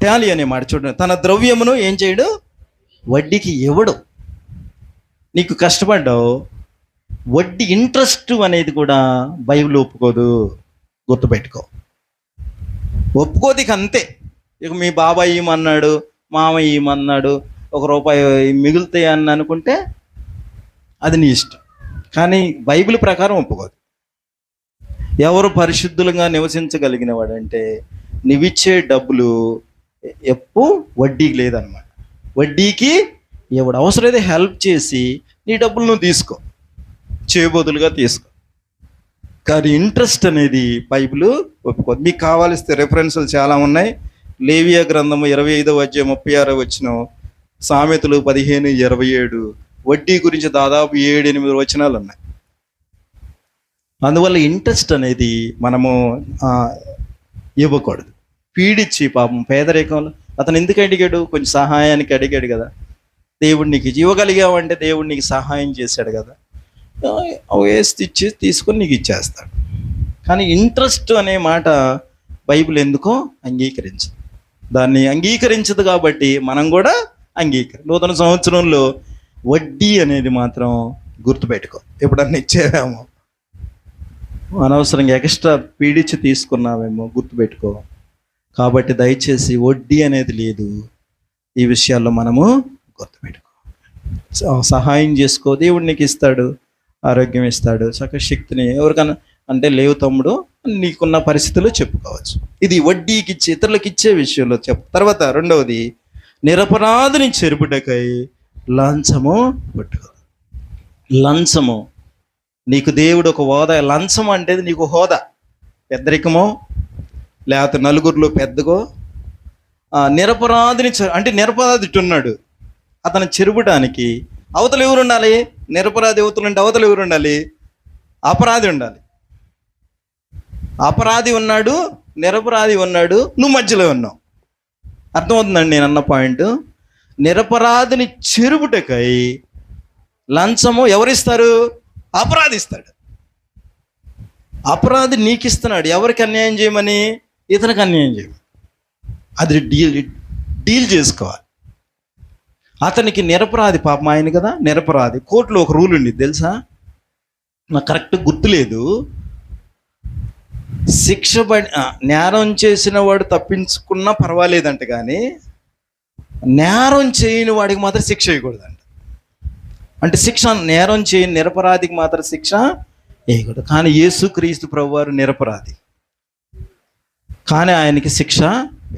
Tally అనే మాట చూడండి, తన ద్రవ్యమును ఏం చేయడు, వడ్డీకి ఇవ్వడు. నీకు కష్టపడ్డావు, వడ్డీ ఇంట్రెస్ట్ అనేది కూడా బైబిల్ ఒప్పుకోదు, గుర్తుపెట్టుకో. ఒప్పుకోదు ఇక అంతే. ఇక మీ బాబాయ్ ఏమన్నాడు, మామ ఏమన్నాడు, ₹1 మిగులుతాయి అని అనుకుంటే అది నీ ఇష్టం, కానీ బైబిల్ ప్రకారం ఒప్పుకోదు. ఎవరు పరిశుద్ధులుగా నివసించగలిగిన వాడంటే నువ్విచ్చే డబ్బులు ఎప్పు వడ్డీకి లేదనమాట. వడ్డీకి ఎవడు అవసరమైతే హెల్ప్ చేసి నీ డబ్బులు నువ్వు తీసుకో, చేయబోదులుగా తీసుకో, కానీ ఇంట్రెస్ట్ అనేది బైబిల్ ఒప్పుకోదు. మీకు కావాల్సిన రెఫరెన్సులు చాలా ఉన్నాయి. లేవియా గ్రంథము 25వ అధ్యాయం 36వ వచనం, సామెతలు 15:27, వడ్డీ గురించి దాదాపు 7-8 వచనాలు ఉన్నాయి. అందువల్ల ఇంట్రెస్ట్ అనేది మనము ఇవ్వకూడదు. పీడిచ్చి పాపం పేదరికంలో అతను ఎందుకు అడిగాడు, కొంచెం సహాయానికి అడిగాడు కదా. దేవుడు నీకు ఇవ్వగలిగావంటే దేవుడు నీకు సహాయం చేశాడు కదా, వేసి ఇచ్చి తీసుకొని నీకు ఇచ్చేస్తాడు. కానీ ఇంట్రెస్ట్ అనే మాట బైబిల్ ఎందుకో అంగీకరించదు. దాన్ని అంగీకరించదు కాబట్టి మనం కూడా నూతన సంవత్సరంలో వడ్డీ అనేది మాత్రం గుర్తుపెట్టుకో. ఎప్పుడన్నా ఇచ్చేవేమో, అనవసరంగా ఎక్స్ట్రా పీడిచ్చి తీసుకున్నావేమో, గుర్తుపెట్టుకో. కాబట్టి దయచేసి వడ్డీ అనేది లేదు, ఈ విషయాల్లో మనము గుర్తుపెట్టుకో. సహాయం చేసుకో, దేవుడు నీకు ఇస్తాడు, ఆరోగ్యం ఇస్తాడు, చక్కగా శక్తిని. ఎవరికైనా అంటే లేవు తమ్ముడు, నీకున్న పరిస్థితుల్లో చెప్పుకోవచ్చు. ఇది వడ్డీకి ఇచ్చే, ఇతరులకు ఇచ్చే విషయంలో చెప్పు. తర్వాత రెండవది, నిరపరాధిని చెరుపుటకై లంచము పట్టుకో. లంచము నీకు దేవుడు ఒక హోదా, లంచం అంటే నీకు హోదా, పెద్దరికమో లేకపోతే నలుగురిలో పెద్దగో. నిరపరాధిని అంటే నిరపరాధి ఇట్టున్నాడు, అతను చెరుపడానికి అవతలు ఎవరు ఉండాలి? నిరపరాధి అవతలంటే అవతలు ఎవరు ఉండాలి? అపరాధి ఉండాలి. అపరాధి ఉన్నాడు, నిరపరాధి ఉన్నాడు, నువ్వు మధ్యలో ఉన్నావు. అర్థమవుతుందండి నేను అన్న పాయింట్? నిరపరాధిని చెరుపుటకై లంచము ఎవరిస్తారు? అపరాధి ఇస్తాడు. అపరాధి నీకు ఇస్తున్నాడు, ఎవరికి అన్యాయం చేయమని? ఇతనికి అన్యాయం చేయమని. అది డీల్ చేసుకోవాలి. అతనికి నిరపరాధి, పాపం ఆయన కదా నిరపరాధి. కోర్టులో ఒక రూల్ ఉంది తెలుసా, నాకు కరెక్ట్ గుర్తులేదు. నేరం చేసిన వాడు తప్పించుకున్నా పర్వాలేదంట, కానీ నేరం చేయని వాడికి మాత్రం శిక్ష వేయకూడదంట. అంటే శిక్ష, నేరం చేయని నిరపరాధికి మాత్రం శిక్ష వేయకూడదు. కానీ యేసుక్రీస్తు ప్రభువారు నిరపరాధి, కానీ ఆయనకి శిక్ష